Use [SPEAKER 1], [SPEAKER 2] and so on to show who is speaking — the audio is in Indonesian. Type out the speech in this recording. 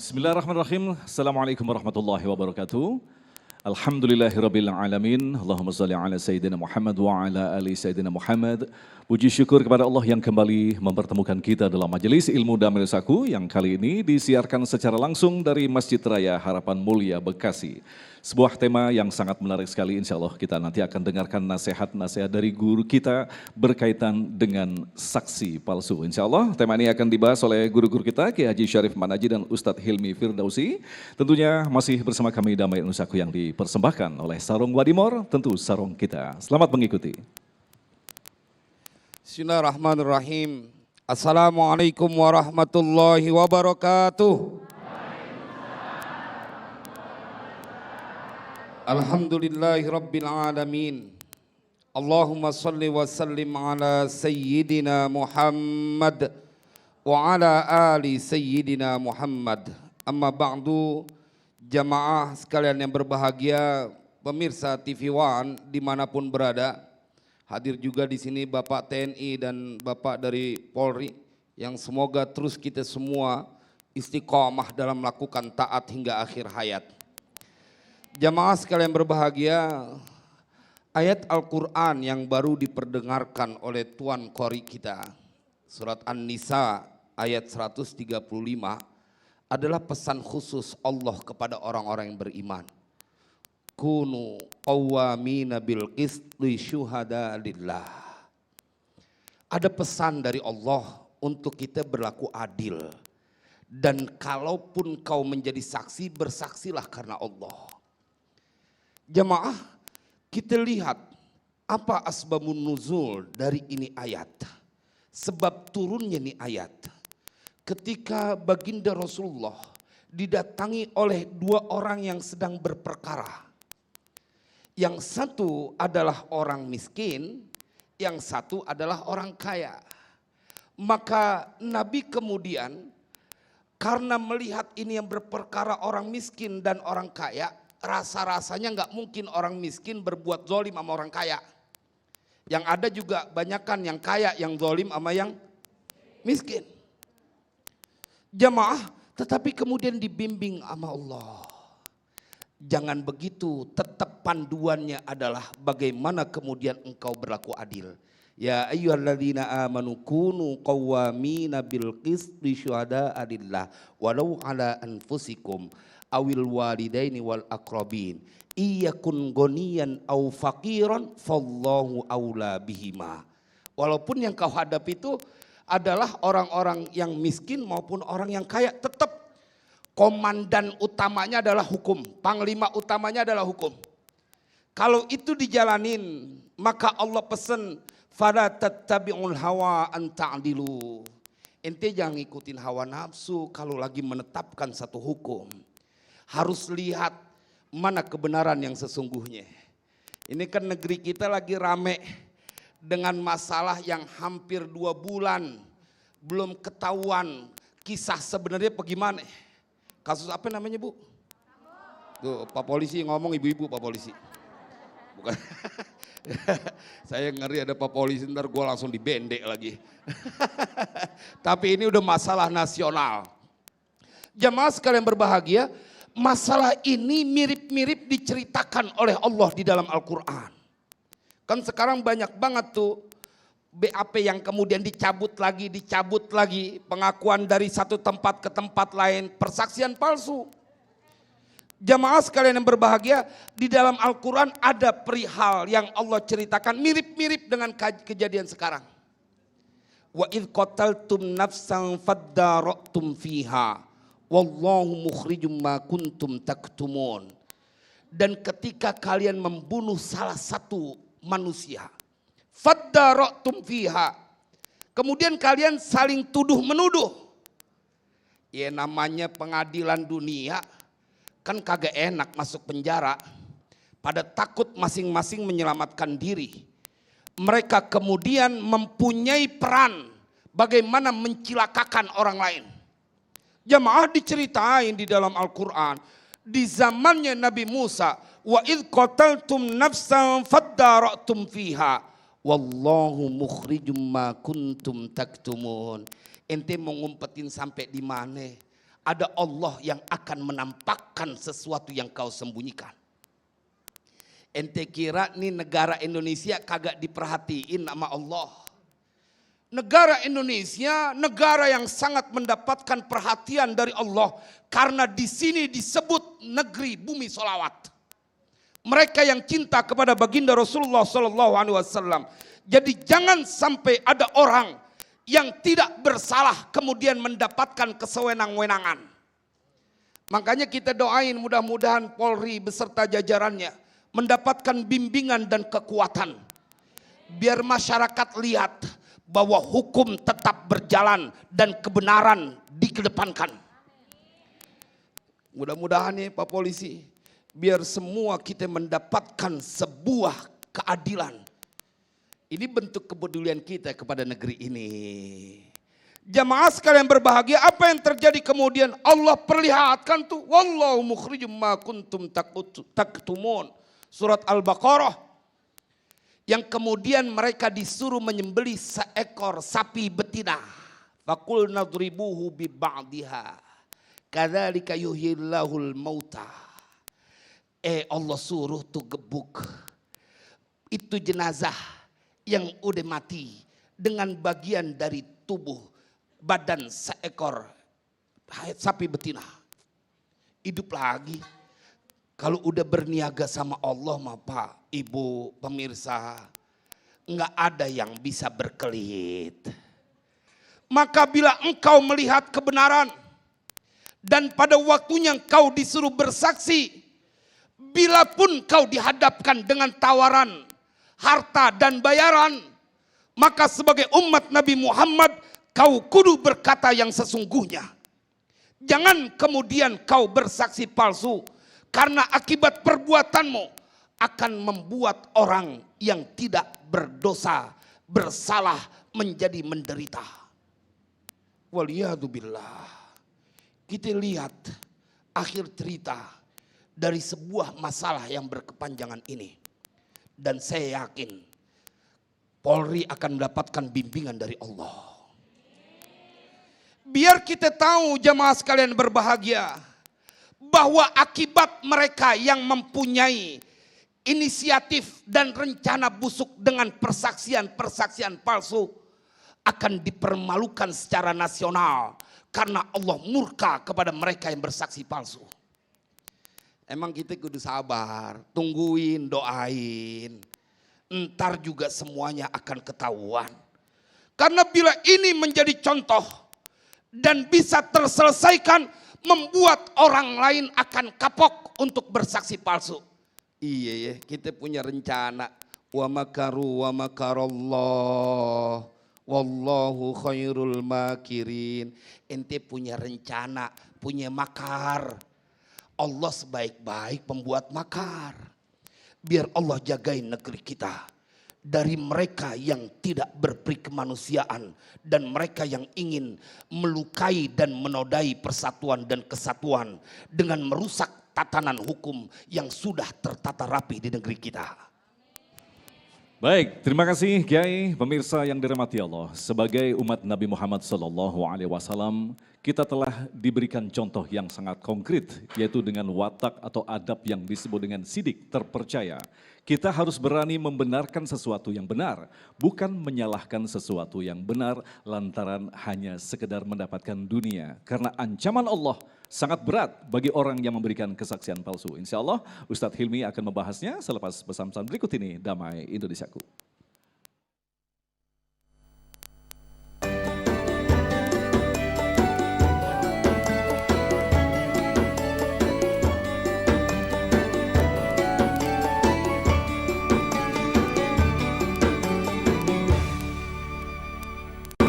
[SPEAKER 1] Bismillahirrahmanirrahim. Assalamualaikum warahmatullahi wabarakatuh. Alhamdulillahirabbil alamin. Allahumma shalli ala sayyidina Muhammad wa ala ali sayyidina Muhammad. Puji syukur kepada Allah yang kembali mempertemukan kita dalam majelis ilmu Damai Saku yang kali ini disiarkan secara langsung dari Masjid Raya Harapan Mulia Bekasi. Sebuah tema yang sangat menarik sekali, insya Allah kita nanti akan dengarkan nasihat-nasihat dari guru kita berkaitan dengan saksi palsu. Insya Allah tema ini akan dibahas oleh guru-guru kita, Kiai Haji Syarif Manaji dan Ustadz Hilmi Firdausi. Tentunya masih bersama kami Damai Nusaku yang dipersembahkan oleh Sarung Wadimor, tentu sarung kita. Selamat mengikuti.
[SPEAKER 2] Bismillahirrahmanirrahim. Assalamualaikum warahmatullahi wabarakatuh. Alhamdulillahi rabbil alamin. Allahumma salli wa sallim ala sayyidina Muhammad wa ala ali sayyidina Muhammad. Amma ba'du, jamaah sekalian yang berbahagia, pemirsa TV One dimanapun berada. Hadir juga di sini Bapak TNI dan Bapak dari Polri yang semoga terus kita semua istiqomah dalam melakukan taat hingga akhir hayat. Jamaah sekalian berbahagia, ayat Al-Quran yang baru diperdengarkan oleh Tuan Qori kita, surat An-Nisa ayat 135 adalah pesan khusus Allah kepada orang-orang yang beriman. Kunu qawwamina bil qisti syuhada lillah. Ada pesan dari Allah untuk kita berlaku adil. Dan kalaupun kau menjadi saksi, bersaksilah karena Allah. Jamaah, kita lihat apa asbabun nuzul dari ini ayat. Sebab turunnya ini ayat. Ketika baginda Rasulullah didatangi oleh dua orang yang sedang berperkara. Yang satu adalah orang miskin, yang satu adalah orang kaya. Maka Nabi kemudian karena melihat ini yang berperkara orang miskin dan orang kaya, rasa-rasanya nggak mungkin orang miskin berbuat zolim sama orang kaya. Yang ada juga banyakan yang kaya yang zolim sama yang miskin. Jamaah, tetapi kemudian dibimbing sama Allah. Jangan begitu, tetap panduannya adalah bagaimana kemudian engkau berlaku adil. Ya ayyuhalladzina amanu kunu qawwamina bil qisti syuhada'a lillah walau ala anfusikum awil walidaini wal aqrabin iyakun goniyan aw faqiran fallahu aula bihima. Walaupun yang kau hadapi itu adalah orang-orang yang miskin maupun orang yang kaya, tetap komandan utamanya adalah hukum, panglima utamanya adalah hukum. Kalau itu dijalanin, maka Allah pesan fala tattabi'ul hawa an ta'dilu. Ente jangan ngikutin hawa nafsu kalau lagi menetapkan satu hukum. Harus lihat mana kebenaran yang sesungguhnya. Ini kan negeri kita lagi rame dengan masalah yang hampir 2 bulan belum ketahuan kisah sebenarnya bagaimana. Kasus apa namanya Bu? Tuh Pak Polisi ngomong, ibu-ibu Pak Polisi. Bukan. Saya ngeri ada Pak Polisi ntar gue langsung dibendek lagi. Tapi ini udah masalah nasional. Jamaah sekalian berbahagia, masalah ini mirip-mirip diceritakan oleh Allah di dalam Al-Quran. Kan sekarang banyak banget tuh BAP yang kemudian dicabut lagi, pengakuan dari satu tempat ke tempat lain, persaksian palsu. Jamaah sekalian yang berbahagia, di dalam Al-Quran ada perihal yang Allah ceritakan mirip-mirip dengan kejadian sekarang. Wa idh qataltum nafsan faddara'tum fiha wallahu mukhrijum ma kuntum taktumun. Dan ketika kalian membunuh salah satu manusia, faddara'tum fiha, kemudian kalian saling tuduh menuduh. Ya namanya pengadilan dunia kan kagak enak masuk penjara. Pada takut masing-masing menyelamatkan diri. Mereka kemudian mempunyai peran bagaimana mencilakakan orang lain. Jamaah diceritain di dalam Al-Quran. Di zamannya Nabi Musa. Wa idh qataltum nafsan faddara'tum fiha. Wallahu mukhrijum ma kuntum taktumun. Ente mau ngumpetin sampai di mana? ada Allah yang akan menampakkan sesuatu yang kau sembunyikan. Ente kira nih negara Indonesia kagak diperhatiin sama Allah. Negara Indonesia negara yang sangat mendapatkan perhatian dari Allah karena di sini disebut negeri bumi solawat. Mereka yang cinta kepada baginda Rasulullah Sallallahu Alaihi Wasallam. Jadi jangan sampai ada orang yang tidak bersalah kemudian mendapatkan kesewenang-wenangan. Makanya kita doain mudah-mudahan Polri beserta jajarannya mendapatkan bimbingan dan kekuatan. Biar masyarakat lihat bahwa hukum tetap berjalan dan kebenaran dikedepankan. Mudah-mudahan ya Pak Polisi, biar semua kita mendapatkan sebuah keadilan. Ini bentuk kepedulian kita kepada negeri ini. Jamaah sekalian berbahagia, apa yang terjadi kemudian? Allah perlihatkan tuh, wallahu mukhrijum ma kuntum taktumun. Surat Al-Baqarah. Yang kemudian mereka disuruh menyembelih seekor sapi betina. Faqul nadribuhu bi ba'diha. Kadzalika yuhyillahul mauta. Allah suruh tuh gebuk. Itu jenazah yang udah mati dengan bagian dari tubuh badan seekor sapi betina. Hidup lagi. Kalau udah berniaga sama Allah mah Pak, Ibu, pemirsa, enggak ada yang bisa berkelit. Maka bila engkau melihat kebenaran dan pada waktunya engkau disuruh bersaksi, bila pun kau dihadapkan dengan tawaran harta dan bayaran, maka sebagai umat Nabi Muhammad kau kudu berkata yang sesungguhnya. Jangan kemudian kau bersaksi palsu. Karena akibat perbuatanmu akan membuat orang yang tidak berdosa, bersalah menjadi menderita. Waliyadzubillah. Kita lihat akhir cerita dari sebuah masalah yang berkepanjangan ini. Dan saya yakin Polri akan mendapatkan bimbingan dari Allah. Biar kita tahu jamaah sekalian berbahagia, bahwa akibat mereka yang mempunyai inisiatif dan rencana busuk dengan persaksian-persaksian palsu akan dipermalukan secara nasional karena Allah murka kepada mereka yang bersaksi palsu. Emang kita kudu sabar, tungguin, doain. Ntar juga semuanya akan ketahuan. Karena bila ini menjadi contoh dan bisa terselesaikan, membuat orang lain akan kapok untuk bersaksi palsu. Iya ya, kita punya rencana. Wa makaru wa makarallah. Wallahu khairul makirin. Ente punya rencana, punya makar. Allah sebaik-baik pembuat makar. Biar Allah jagain negeri kita dari mereka yang tidak berperi kemanusiaan dan mereka yang ingin melukai dan menodai persatuan dan kesatuan dengan merusak tatanan hukum yang sudah tertata rapi di negeri kita.
[SPEAKER 1] Baik, terima kasih Kiai, pemirsa yang dirahmati Allah. Sebagai umat Nabi Muhammad SAW, kita telah diberikan contoh yang sangat konkret, yaitu dengan watak atau adab yang disebut dengan sidik terpercaya. Kita harus berani membenarkan sesuatu yang benar, bukan menyalahkan sesuatu yang benar lantaran hanya sekedar mendapatkan dunia. Karena ancaman Allah sangat berat bagi orang yang memberikan kesaksian palsu. Insya Allah Ustadz Hilmi akan membahasnya selepas pesan-pesan berikut ini. Damai Indonesiaku.